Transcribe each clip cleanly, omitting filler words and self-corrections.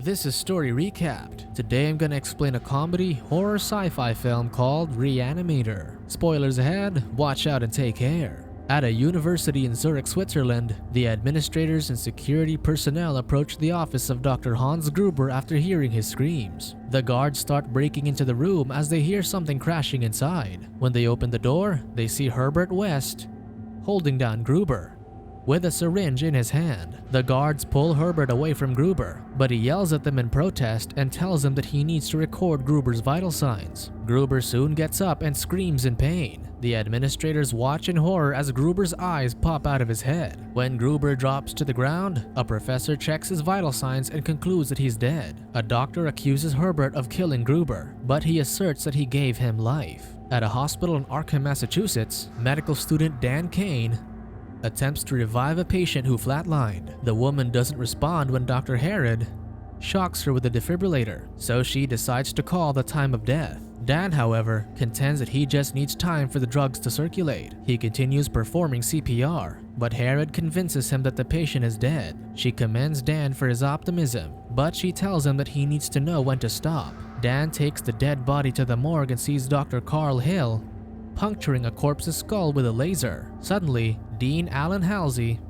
this is Story Recapped. Today I'm gonna explain a comedy, horror sci-fi film called Reanimator. Spoilers ahead, watch out and take care. At a university in Zurich, Switzerland, the administrators and security personnel approach the office of Dr. Hans Gruber after hearing his screams. The guards start breaking into the room as they hear something crashing inside. When they open the door, they see Herbert West holding down Gruber with a syringe in his hand. The guards pull Herbert away from Gruber, but he yells at them in protest and tells them that he needs to record Gruber's vital signs. Gruber soon gets up and screams in pain. The administrators watch in horror as Gruber's eyes pop out of his head. When Gruber drops to the ground, a professor checks his vital signs and concludes that he's dead. A doctor accuses Herbert of killing Gruber, but he asserts that he gave him life. At a hospital in Arkham, Massachusetts, medical student Dan Cain attempts to revive a patient who flatlined. The woman doesn't respond when Dr. Herod shocks her with a defibrillator, so she decides to call the time of death. Dan, however, contends that he just needs time for the drugs to circulate. He continues performing CPR, but Herod convinces him that the patient is dead. She commends Dan for his optimism, but she tells him that he needs to know when to stop. Dan takes the dead body to the morgue and sees Dr. Carl Hill puncturing a corpse's skull with a laser. Suddenly, Dean Allen Halsey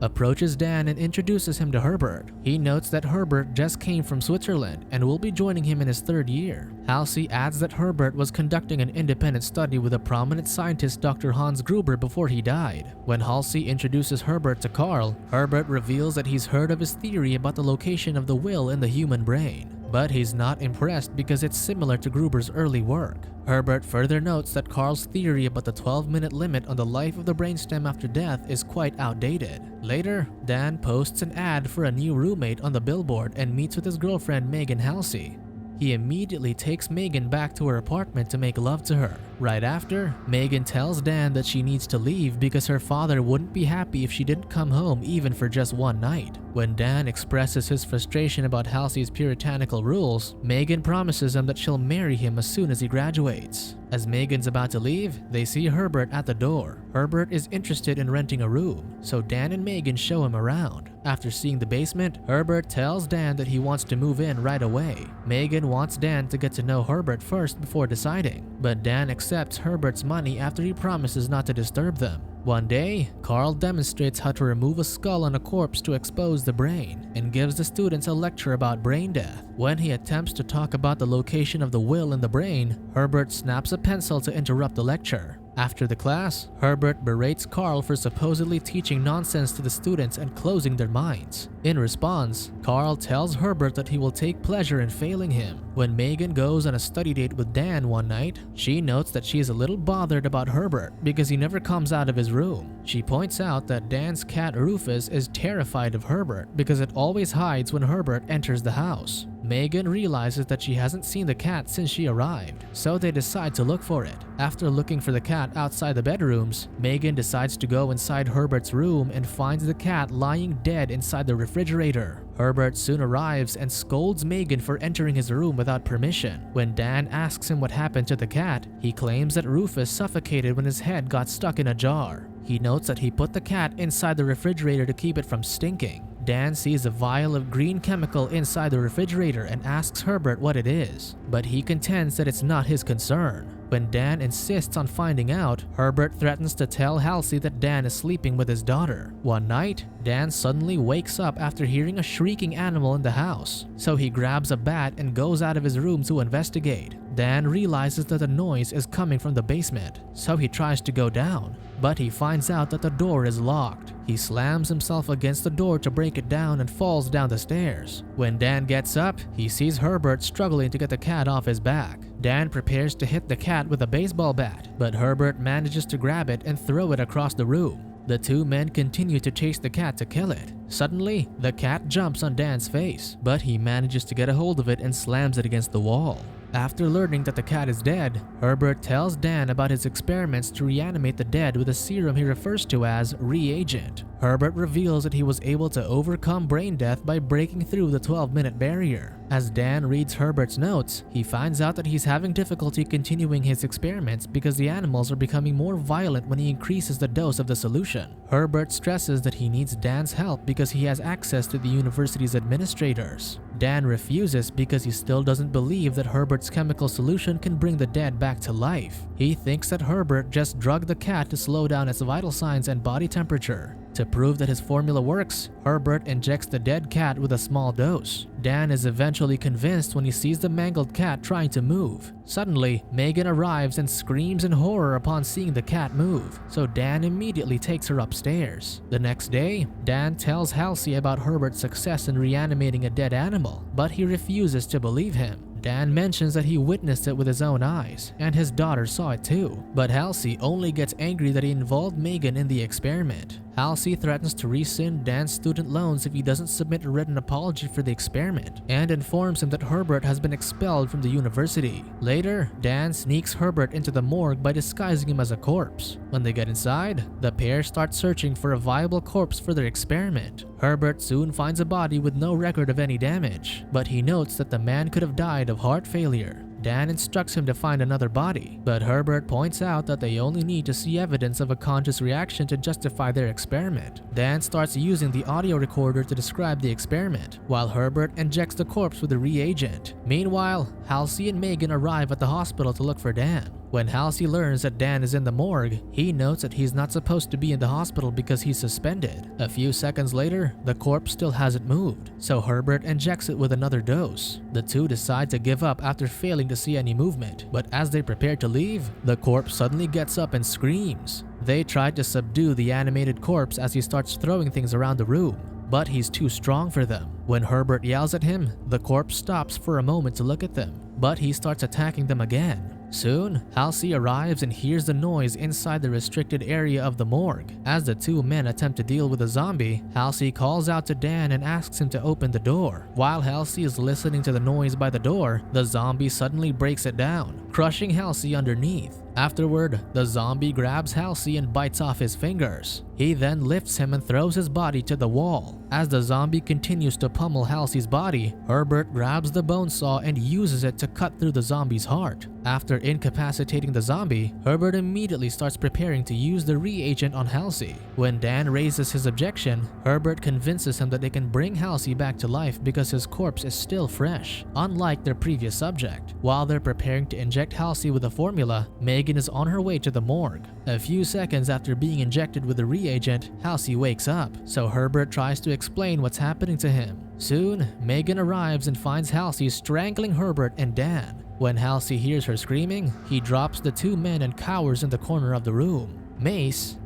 approaches Dan and introduces him to Herbert. He notes that Herbert just came from Switzerland and will be joining him in his third year. Halsey adds that Herbert was conducting an independent study with a prominent scientist, Dr. Hans Gruber, before he died. When Halsey introduces Herbert to Carl, Herbert reveals that he's heard of his theory about the location of the will in the human brain, but he's not impressed because it's similar to Gruber's early work. Herbert further notes that Carl's theory about the 12-minute limit on the life of the brainstem after death is quite outdated. Later, Dan posts an ad for a new roommate on the billboard and meets with his girlfriend Megan Halsey. He immediately takes Megan back to her apartment to make love to her. Right after, Megan tells Dan that she needs to leave because her father wouldn't be happy if she didn't come home even for just one night. When Dan expresses his frustration about Halsey's puritanical rules, Megan promises him that she'll marry him as soon as he graduates. As Megan's about to leave, they see Herbert at the door. Herbert is interested in renting a room, so Dan and Megan show him around. After seeing the basement, Herbert tells Dan that he wants to move in right away. Megan wants Dan to get to know Herbert first before deciding, but Dan accepts Herbert's money after he promises not to disturb them. One day, Carl demonstrates how to remove a skull on a corpse to expose the brain and gives the students a lecture about brain death. When he attempts to talk about the location of the will in the brain, Herbert snaps a pencil to interrupt the lecture. After the class, Herbert berates Carl for supposedly teaching nonsense to the students and closing their minds. In response, Carl tells Herbert that he will take pleasure in failing him. When Megan goes on a study date with Dan one night, she notes that she is a little bothered about Herbert because he never comes out of his room. She points out that Dan's cat Rufus is terrified of Herbert because it always hides when Herbert enters the house. Megan realizes that she hasn't seen the cat since she arrived, so they decide to look for it. After looking for the cat outside the bedrooms, Megan decides to go inside Herbert's room and finds the cat lying dead inside the refrigerator. Herbert soon arrives and scolds Megan for entering his room without permission. When Dan asks him what happened to the cat, he claims that Rufus suffocated when his head got stuck in a jar. He notes that he put the cat inside the refrigerator to keep it from stinking. Dan sees a vial of green chemical inside the refrigerator and asks Herbert what it is, but he contends that it's not his concern. When Dan insists on finding out, Herbert threatens to tell Halsey that Dan is sleeping with his daughter. One night, Dan suddenly wakes up after hearing a shrieking animal in the house, so he grabs a bat and goes out of his room to investigate. Dan realizes that the noise is coming from the basement, so he tries to go down, but he finds out that the door is locked. He slams himself against the door to break it down and falls down the stairs. When Dan gets up, he sees Herbert struggling to get the cat off his back. Dan prepares to hit the cat with a baseball bat, but Herbert manages to grab it and throw it across the room. The two men continue to chase the cat to kill it. Suddenly, the cat jumps on Dan's face, but he manages to get a hold of it and slams it against the wall. After learning that the cat is dead, Herbert tells Dan about his experiments to reanimate the dead with a serum he refers to as reagent. Herbert reveals that he was able to overcome brain death by breaking through the 12-minute barrier. As Dan reads Herbert's notes, he finds out that he's having difficulty continuing his experiments because the animals are becoming more violent when he increases the dose of the solution. Herbert stresses that he needs Dan's help because he has access to the university's administrators. Dan refuses because he still doesn't believe that Herbert's chemical solution can bring the dead back to life. He thinks that Herbert just drugged the cat to slow down its vital signs and body temperature. To prove that his formula works, Herbert injects the dead cat with a small dose. Dan is eventually convinced when he sees the mangled cat trying to move. Suddenly, Megan arrives and screams in horror upon seeing the cat move, so Dan immediately takes her upstairs. The next day, Dan tells Halsey about Herbert's success in reanimating a dead animal, but he refuses to believe him. Dan mentions that he witnessed it with his own eyes, and his daughter saw it too. But Halsey only gets angry that he involved Megan in the experiment. Halsey threatens to rescind Dan's student loans if he doesn't submit a written apology for the experiment, and informs him that Herbert has been expelled from the university. Later, Dan sneaks Herbert into the morgue by disguising him as a corpse. When they get inside, the pair start searching for a viable corpse for their experiment. Herbert soon finds a body with no record of any damage, but he notes that the man could have died of heart failure. Dan instructs him to find another body, but Herbert points out that they only need to see evidence of a conscious reaction to justify their experiment. Dan starts using the audio recorder to describe the experiment, while Herbert injects the corpse with a reagent. Meanwhile, Halsey and Megan arrive at the hospital to look for Dan. When Halsey learns that Dan is in the morgue, he notes that he's not supposed to be in the hospital because he's suspended. A few seconds later, the corpse still hasn't moved, so Herbert injects it with another dose. The two decide to give up after failing to see any movement, but as they prepare to leave, the corpse suddenly gets up and screams. They try to subdue the animated corpse as he starts throwing things around the room, but he's too strong for them. When Herbert yells at him, the corpse stops for a moment to look at them, but he starts attacking them again. Soon, Halsey arrives and hears the noise inside the restricted area of the morgue. As the two men attempt to deal with the zombie, Halsey calls out to Dan and asks him to open the door. While Halsey is listening to the noise by the door, the zombie suddenly breaks it down, crushing Halsey underneath. Afterward, the zombie grabs Halsey and bites off his fingers. He then lifts him and throws his body to the wall. As the zombie continues to pummel Halsey's body, Herbert grabs the bone saw and uses it to cut through the zombie's heart. After incapacitating the zombie, Herbert immediately starts preparing to use the reagent on Halsey. When Dan raises his objection, Herbert convinces him that they can bring Halsey back to life because his corpse is still fresh, unlike their previous subject. While they're preparing to inject Halsey with the formula, Megan is on her way to the morgue. A few seconds after being injected with the reagent, Halsey wakes up, so Herbert tries to explain what's happening to him. Soon, Megan arrives and finds Halsey strangling Herbert and Dan. When Halsey hears her screaming, he drops the two men and cowers in the corner of the room. Mace,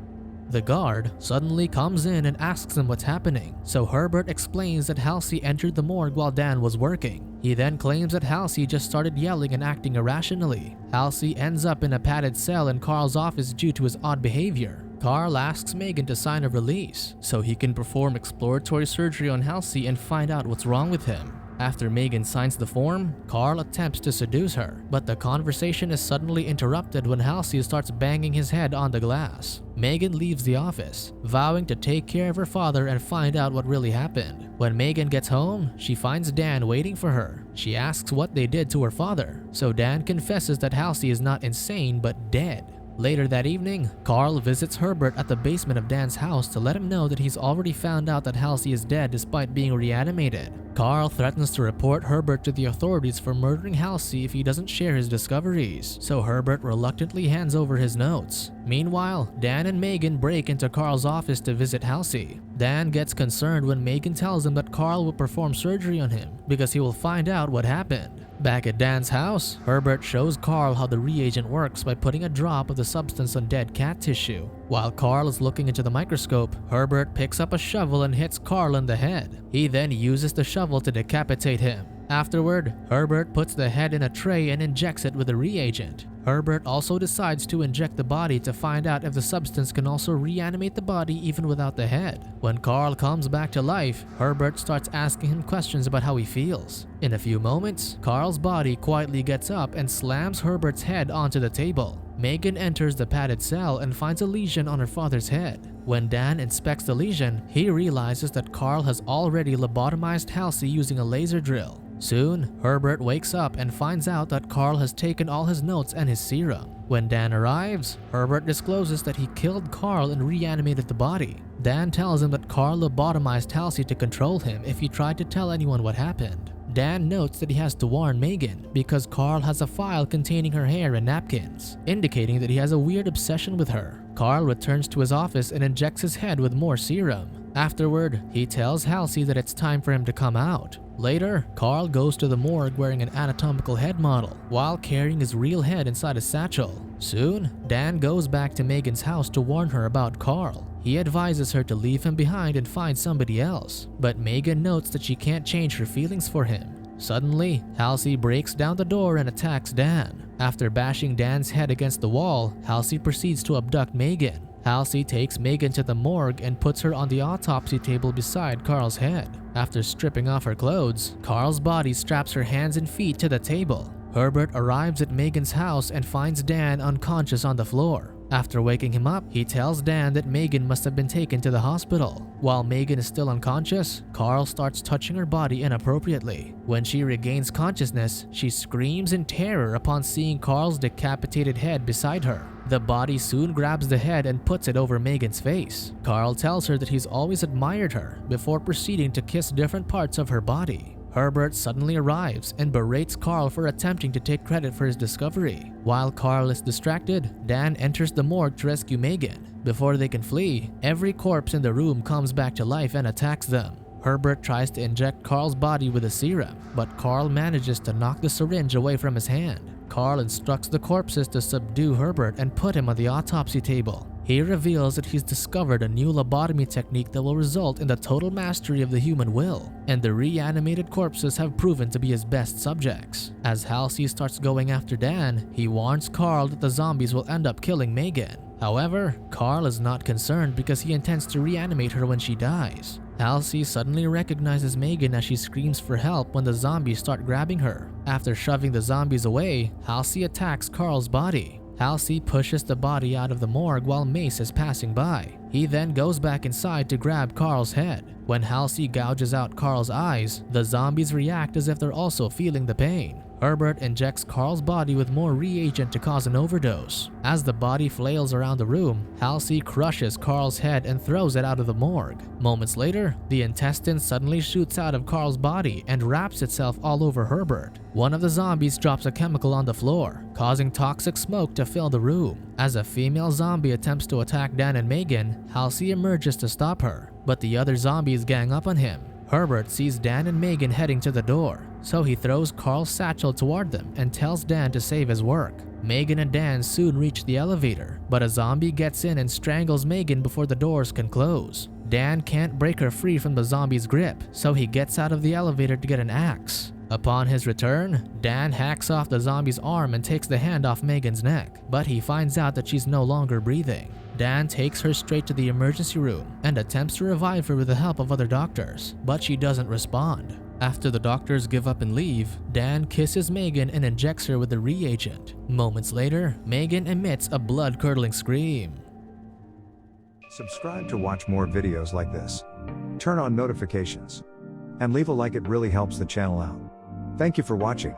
the guard, suddenly comes in and asks him what's happening, so Herbert explains that Halsey entered the morgue while Dan was working. He then claims that Halsey just started yelling and acting irrationally. Halsey ends up in a padded cell in Carl's office due to his odd behavior. Carl asks Megan to sign a release so he can perform exploratory surgery on Halsey and find out what's wrong with him. After Megan signs the form, Carl attempts to seduce her, but the conversation is suddenly interrupted when Halsey starts banging his head on the glass. Megan leaves the office, vowing to take care of her father and find out what really happened. When Megan gets home, she finds Dan waiting for her. She asks what they did to her father, so Dan confesses that Halsey is not insane but dead. Later that evening, Carl visits Herbert at the basement of Dan's house to let him know that he's already found out that Halsey is dead despite being reanimated. Carl threatens to report Herbert to the authorities for murdering Halsey if he doesn't share his discoveries, so Herbert reluctantly hands over his notes. Meanwhile, Dan and Megan break into Carl's office to visit Halsey. Dan gets concerned when Megan tells him that Carl will perform surgery on him because he will find out what happened. Back at Dan's house, Herbert shows Carl how the reagent works by putting a drop of the substance on dead cat tissue. While Carl is looking into the microscope, Herbert picks up a shovel and hits Carl in the head. He then uses the shovel to decapitate him. Afterward, Herbert puts the head in a tray and injects it with a reagent. Herbert also decides to inject the body to find out if the substance can also reanimate the body even without the head. When Carl comes back to life, Herbert starts asking him questions about how he feels. In a few moments, Carl's body quietly gets up and slams Herbert's head onto the table. Megan enters the padded cell and finds a lesion on her father's head. When Dan inspects the lesion, he realizes that Carl has already lobotomized Halsey using a laser drill. Soon, Herbert wakes up and finds out that Carl has taken all his notes and his serum. When Dan arrives, Herbert discloses that he killed Carl and reanimated the body. Dan tells him that Carl lobotomized Halsey to control him if he tried to tell anyone what happened. Dan notes that he has to warn Megan because Carl has a file containing her hair and napkins, indicating that he has a weird obsession with her. Carl returns to his office and injects his head with more serum. Afterward, he tells Halsey that it's time for him to come out. Later, Carl goes to the morgue wearing an anatomical head model while carrying his real head inside a satchel. Soon, Dan goes back to Megan's house to warn her about Carl. He advises her to leave him behind and find somebody else, but Megan notes that she can't change her feelings for him. Suddenly, Halsey breaks down the door and attacks Dan. After bashing Dan's head against the wall, Halsey proceeds to abduct Megan. Halsey takes Megan to the morgue and puts her on the autopsy table beside Carl's head. After stripping off her clothes, Carl's body straps her hands and feet to the table. Herbert arrives at Megan's house and finds Dan unconscious on the floor. After waking him up, he tells Dan that Megan must have been taken to the hospital. While Megan is still unconscious, Carl starts touching her body inappropriately. When she regains consciousness, she screams in terror upon seeing Carl's decapitated head beside her. The body soon grabs the head and puts it over Megan's face. Carl tells her that he's always admired her before proceeding to kiss different parts of her body. Herbert suddenly arrives and berates Carl for attempting to take credit for his discovery. While Carl is distracted, Dan enters the morgue to rescue Megan. Before they can flee, every corpse in the room comes back to life and attacks them. Herbert tries to inject Carl's body with a serum, but Carl manages to knock the syringe away from his hand. Carl instructs the corpses to subdue Herbert and put him on the autopsy table. He reveals that he's discovered a new lobotomy technique that will result in the total mastery of the human will, and the reanimated corpses have proven to be his best subjects. As Halsey starts going after Dan, he warns Carl that the zombies will end up killing Megan. However, Carl is not concerned because he intends to reanimate her when she dies. Halsey suddenly recognizes Megan as she screams for help when the zombies start grabbing her. After shoving the zombies away, Halsey attacks Carl's body. Halsey pushes the body out of the morgue while Mace is passing by. He then goes back inside to grab Carl's head. When Halsey gouges out Carl's eyes, the zombies react as if they're also feeling the pain. Herbert injects Carl's body with more reagent to cause an overdose. As the body flails around the room, Halsey crushes Carl's head and throws it out of the morgue. Moments later, the intestine suddenly shoots out of Carl's body and wraps itself all over Herbert. One of the zombies drops a chemical on the floor, causing toxic smoke to fill the room. As a female zombie attempts to attack Dan and Megan, Halsey emerges to stop her, but the other zombies gang up on him. Herbert sees Dan and Megan heading to the door, so he throws Carl's satchel toward them and tells Dan to save his work. Megan and Dan soon reach the elevator, but a zombie gets in and strangles Megan before the doors can close. Dan can't break her free from the zombie's grip, so he gets out of the elevator to get an axe. Upon his return, Dan hacks off the zombie's arm and takes the hand off Megan's neck, but he finds out that she's no longer breathing. Dan takes her straight to the emergency room and attempts to revive her with the help of other doctors, but she doesn't respond. After the doctors give up and leave, Dan kisses Megan and injects her with the reagent. Moments later, Megan emits a blood-curdling scream. Subscribe to watch more videos like this. Turn on notifications. And leave a like, it really helps the channel out. Thank you for watching.